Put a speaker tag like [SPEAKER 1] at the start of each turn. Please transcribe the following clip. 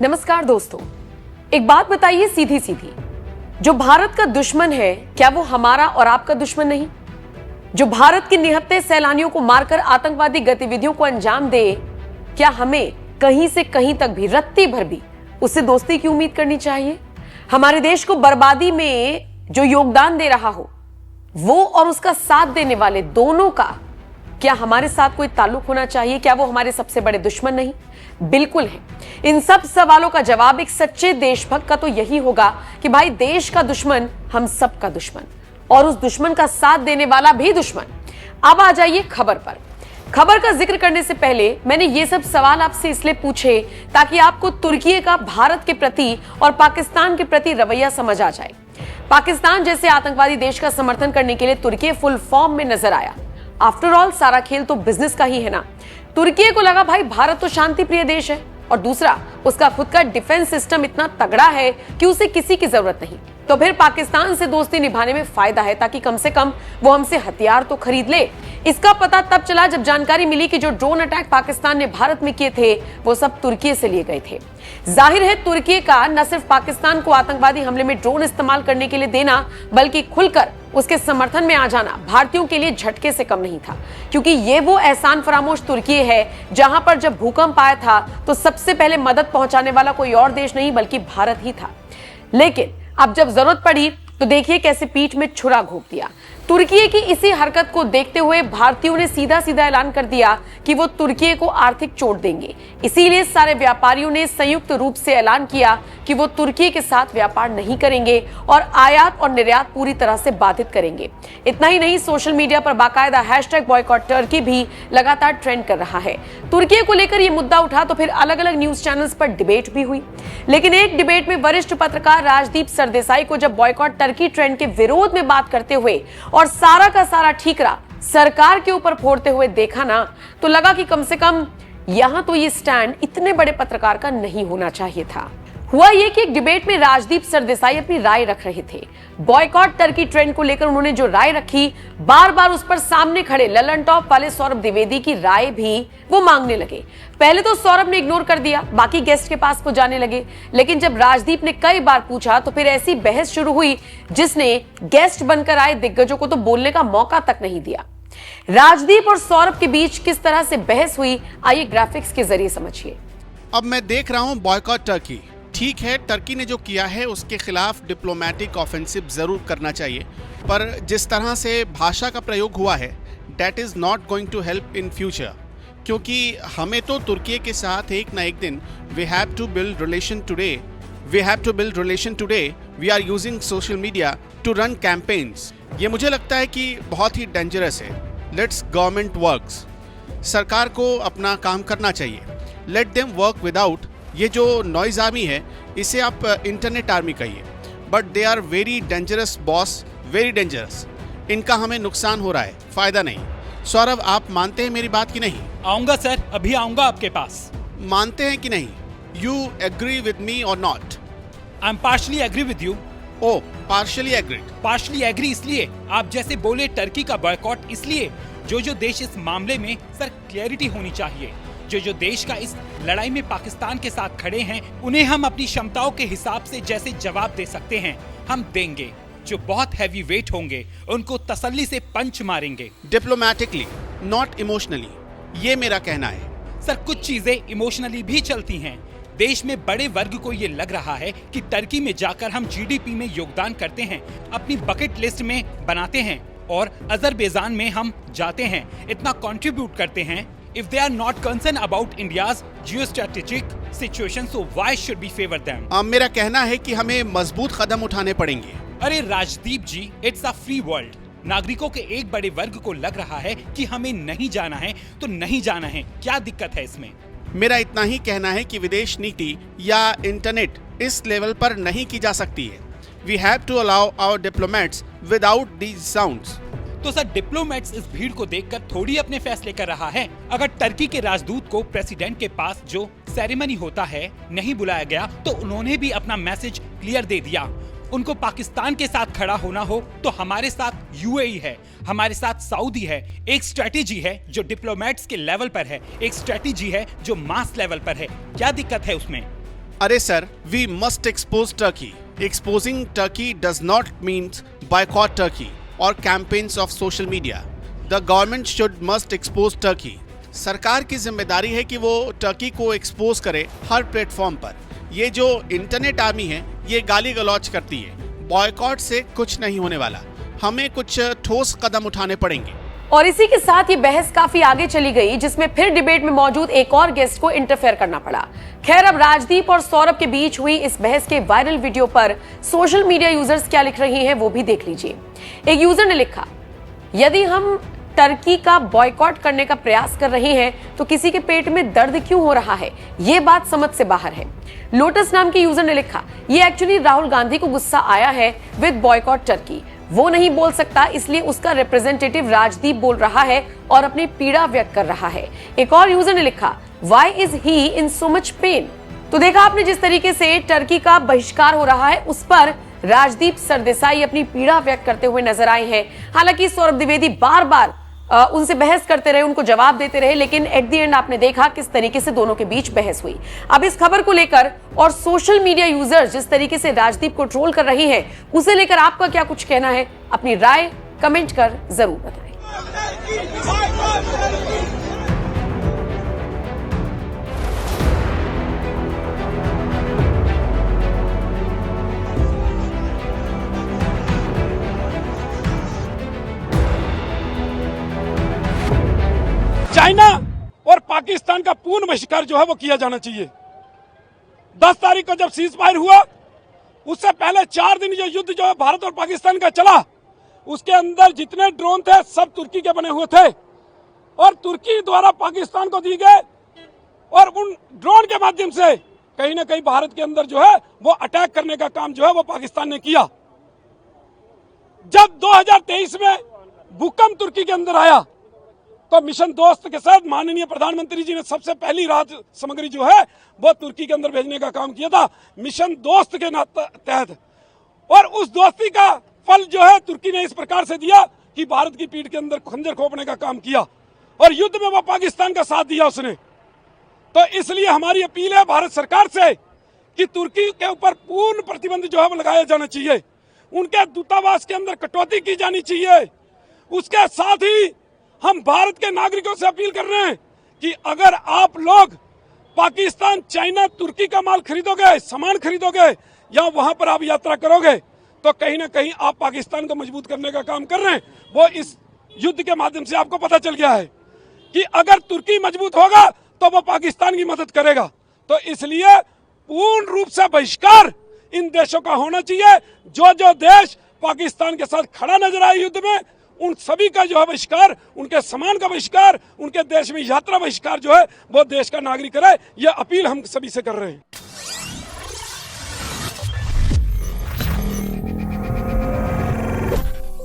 [SPEAKER 1] नमस्कार दोस्तों, एक बात बताइए सीधी सीधी, जो भारत का दुश्मन है क्या वो हमारा और आपका दुश्मन नहीं? जो भारत के निहत्थे सैलानियों को मारकर आतंकवादी गतिविधियों को अंजाम दे, क्या हमें कहीं से कहीं तक भी रत्ती भर भी उससे दोस्ती की उम्मीद करनी चाहिए? हमारे देश को बर्बादी में जो योगदान दे रहा हो वो और उसका साथ देने वाले दोनों का क्या हमारे साथ कोई ताल्लुक होना चाहिए? क्या वो हमारे सबसे बड़े दुश्मन नहीं? बिल्कुल है। इन सब सवालों का जवाब एक सच्चे देशभक्त का तो यही होगा कि भाई देश का दुश्मन हम सब का दुश्मन और उस दुश्मन का साथ देने वाला भी दुश्मन। अब आ जाइए खबर पर। खबर का जिक्र करने से पहले मैंने ये सब सवाल आपसे इसलिए पूछे ताकि आपको तुर्की का भारत के प्रति और पाकिस्तान के प्रति रवैया समझ आ जाए। पाकिस्तान जैसे आतंकवादी देश का समर्थन करने के लिए तुर्की फुल फॉर्म में नजर आया। आफ्टर ऑल सारा खेल तो बिजनेस का ही है ना। तुर्की को लगा भाई भारत तो शांति प्रिय देश है और दूसरा उसका खुद का डिफेंस सिस्टम इतना तगड़ा है कि उसे किसी की जरूरत नहीं, तो फिर पाकिस्तान से दोस्ती निभाने में फायदा है ताकि कम से कम वो हमसे हथियार तो खरीद ले। इसका पता तब चला जब जानकारी मिली कि जो ड्रोन अटैक पाकिस्तान ने भारत में किए थे वो सब तुर्की से लिए गए थे। जाहिर है तुर्की का न सिर्फ पाकिस्तान को आतंकवादी हमले में ड्रोन इस्तेमाल करने के लिए देना बल्कि खुलकर उसके समर्थन में आ जाना भारतीयों के लिए झटके से कम नहीं था, क्योंकि ये वो एहसान फरामोश तुर्की है जहां पर जब भूकंप आया था तो सबसे पहले मदद पहुंचाने वाला कोई और देश नहीं बल्कि भारत ही था। लेकिन अब जब जरूरत पड़ी तो देखिए कैसे पीठ में छुरा घोंप दिया। तुर्की की इसी हरकत को देखते हुए भारतीयों ने सीधा सीधा ऐलान कर दिया कि वो तुर्की को आर्थिक चोट देंगे। इसीलिए सारे व्यापारियों ने संयुक्त रूप से ऐलान किया कि वो तुर्की के साथ व्यापार नहीं करेंगे और आयात और निर्यात पूरी तरह से बाधित करेंगे। इतना ही नहीं, सोशल मीडिया पर बाकायदा #बॉयकॉट टर्की भी लगातार ट्रेंड कर रहा है। तुर्की को लेकर यह मुद्दा उठा तो फिर अलग अलग न्यूज चैनल्स पर डिबेट भी हुई। लेकिन एक डिबेट में वरिष्ठ पत्रकार राजदीप सरदेसाई को जब बॉयकॉट टर्की ट्रेंड के विरोध में बात करते हुए और सारा का सारा ठीकरा सरकार के ऊपर फोड़ते हुए देखा ना, तो लगा कि कम से कम यहां तो ये स्टैंड इतने बड़े पत्रकार का नहीं होना चाहिए था। हुआ ये कि एक डिबेट में राजदीप सरदेसाई अपनी राय रख रहे थे। बॉयकॉट टर्की ट्रेंड को लेकर उन्होंने जो राय रखी, बार बार उस पर सामने खड़े ललन टॉप वाले सौरभ द्विवेदी की राय भी वो मांगने लगे। पहले तो सौरभ ने इग्नोर कर दिया, बाकी गेस्ट के पास वो जाने लगे। लेकिन जब राजदीप ने कई बार पूछा तो फिर ऐसी बहस शुरू हुई जिसने गेस्ट बनकर आए दिग्गजों को तो बोलने का मौका तक नहीं दिया। राजदीप और सौरभ के बीच किस तरह से बहस हुई, आइए ग्राफिक्स के जरिए समझिए।
[SPEAKER 2] अब मैं देख रहा हूं बॉयकॉट टर्की। ठीक है, टर्की ने जो किया है उसके खिलाफ डिप्लोमेटिक ऑफेंसिव जरूर करना चाहिए, पर जिस तरह से भाषा का प्रयोग हुआ है that is not going to help in future, क्योंकि हमें तो तुर्की के साथ एक ना एक दिन we have to build relation today. We are using social media to run campaigns. ये मुझे लगता है कि बहुत ही डेंजरस है। लेट्स गवर्नमेंट वर्क्स, सरकार को अपना काम करना चाहिए। लेट देम वर्क विदाउट ये जो नॉइज आर्मी है इसे आप इंटरनेट आर्मी कहिए, but they are very dangerous boss, very dangerous. इनका हमें नुकसान हो रहा है, फायदा नहीं। सौरभ, आप मानते हैं मेरी बात की नहीं?
[SPEAKER 3] आऊंगा सर, अभी आऊंगा आपके पास।
[SPEAKER 2] मानते हैं कि नहीं? यू एग्री विद मी और not?
[SPEAKER 3] I am partially agree with you.
[SPEAKER 2] Oh, partially agreed.
[SPEAKER 3] Partially agree इसलिए आप जैसे बोले टर्की का बॉयकॉट इसलिए जो देश इस मामले में सर क्लैरिटी होनी चाहिए। जो देश का इस लड़ाई में पाकिस्तान के साथ खड़े हैं उन्हें हम अपनी क्षमताओं के हिसाब से जैसे जवाब दे सकते हैं हम देंगे। जो बहुत हैवी वेट होंगे उनको तसल्ली से पंच मारेंगे,
[SPEAKER 2] डिप्लोमेटिकली नॉट इमोशनली, ये मेरा कहना है।
[SPEAKER 3] सर कुछ चीजें इमोशनली भी चलती हैं। देश में बड़े वर्ग को ये लग रहा है कि टर्की में जाकर हम जीडीपी में योगदान करते हैं, अपनी बकेट लिस्ट में बनाते हैं और अजरबैजान में हम जाते हैं, इतना कंट्रीब्यूट करते हैं। If they are not concerned about India's geostrategic situation, so why should we favor them?
[SPEAKER 2] मेरा कहना है कि हमें मजबूत कदम उठाने पड़ेंगे।
[SPEAKER 3] अरे राजदीप जी, इट्स अ फ्री वर्ल्ड। नागरिकों के एक बड़े वर्ग को लग रहा है कि हमें नहीं जाना है तो नहीं जाना है, क्या दिक्कत है इसमें?
[SPEAKER 2] मेरा इतना ही कहना है कि विदेश नीति या इंटरनेट इस लेवल पर नहीं की जा सकती है। We have to allow our diplomats without these sounds.
[SPEAKER 3] तो सर डिप्लोमेट्स इस भीड़ को देखकर थोड़ी अपने फैसले कर रहा है। अगर टर्की के राजदूत को प्रेसिडेंट के पास जो सेरेमनी होता है नहीं बुलाया गया तो उन्होंने भी अपना मैसेज क्लियर दे दिया। उनको पाकिस्तान के साथ खड़ा होना हो तो हमारे साथ यूएई है, हमारे साथ सऊदी है। एक स्ट्रेटेजी है जो डिप्लोमेट्स के लेवल पर है, एक स्ट्रेटेजी है जो मास लेवल पर है। क्या दिक्कत है उसमें?
[SPEAKER 2] अरे sir, we must expose Turkey. Exposing Turkey does not mean boycott Turkey or campaigns of social media. The government must expose Turkey. सरकार की जिम्मेदारी है कि वो टर्की को एक्सपोज करे हर प्लेटफॉर्म पर. ये जो इंटरनेट आर्मी है ये गाली गलौज करती है. बॉयकॉट से कुछ नहीं होने वाला. हमें कुछ ठोस कदम उठाने पड़ेंगे.
[SPEAKER 1] और इसी के साथ ये बहस काफी आगे चली गई, जिसमें फिर डिबेट में मौजूद एक और गेस्ट को इंटरफेयर करना पड़ा. खैर, अब राजदीप और सौरभ के बीच हुई इस बहस के वायरल वीडियो पर सोशल मीडिया यूजर्स क्या लिख रहे हैं वो भी देख लीजिए. एक यूजर ने लिखा, यदि हम टर्की का बॉयकॉट करने का प्रयास कर रहे हैं तो किसी के पेट में दर्द क्यों हो रहा है, ये बात समझ से बाहर है. लोटस नाम के यूजर ने लिखा, ये एक्चुअली राहुल गांधी को गुस्सा आया है विद बॉयकॉट टर्की. वो नहीं बोल सकता, इसलिए उसका रिप्रेजेंटेटिव राजदीप बोल रहा है और अपनी पीड़ा व्यक्त कर रहा है. एक और यूजर ने लिखा, Why is he in so much pain? तो देखा आपने जिस तरीके से टर्की का बहिष्कार हो रहा है उस पर राजदीप सरदेसाई अपनी पीड़ा व्यक्त करते हुए नजर आए हैं. हालांकि सौरभ द्विवेदी बार बार उनसे बहस करते रहे, उनको जवाब देते रहे, लेकिन एट द एंड आपने देखा किस तरीके से दोनों के बीच बहस हुई. अब इस खबर को लेकर और सोशल मीडिया यूजर्स जिस तरीके से राजदीप को ट्रोल कर रही हैं, उसे लेकर आपका क्या कुछ कहना है? अपनी राय कमेंट कर जरूर बताएं.
[SPEAKER 4] चाइना और पाकिस्तान का पूर्ण बहिष्कार जो है वो किया जाना चाहिए. 10 तारीख को जब सीज फायर हुआ, उससे पहले 4 दिन जो युद्ध जो है भारत और पाकिस्तान का चला, उसके अंदर जितने ड्रोन थे सब तुर्की के बने हुए थे और तुर्की द्वारा पाकिस्तान को दिए गए. और उन ड्रोन के माध्यम से कहीं ना कहीं भारत के अंदर जो है वो अटैक करने का काम जो है वो पाकिस्तान ने किया. जब 2023 में भूकंप तुर्की के अंदर आया तो मिशन दोस्त के साथ माननीय प्रधानमंत्री जी ने सबसे पहली राहत सामग्री जो है वो तुर्की के अंदर भेजने का काम किया था मिशन दोस्त के तहत. और उस दोस्ती का फल जो है तुर्की ने इस प्रकार से दिया कि भारत की पीठ के अंदर खंजर खोपने का काम किया और युद्ध में वो पाकिस्तान का साथ दिया उसने. तो इसलिए हमारी अपील है भारत सरकार से कि तुर्की के ऊपर पूर्ण प्रतिबंध जो है वो लगाया जाना चाहिए. उनके दूतावास के अंदर कटौती की जानी चाहिए. उसके साथ ही हम भारत के नागरिकों से अपील कर रहे हैं कि अगर आप लोग पाकिस्तान, चाइना, तुर्की का माल खरीदोगे, सामान खरीदोगे या वहां पर आप यात्रा करोगे तो कहीं ना कहीं आप पाकिस्तान को मजबूत करने का काम कर रहे हैं. वो इस युद्ध के माध्यम से आपको पता चल गया है कि अगर तुर्की मजबूत होगा तो वो पाकिस्तान की मदद करेगा. तो इसलिए पूर्ण रूप से बहिष्कार इन देशों का होना चाहिए. जो देश पाकिस्तान के साथ खड़ा नजर आए युद्ध में, उन सभी का जो है बहिष्कार, उनके सामान का बहिष्कार, उनके देश में यात्रा बहिष्कार जो है वो देश का नागरिक करे. यह अपील हम सभी से कर रहे हैं.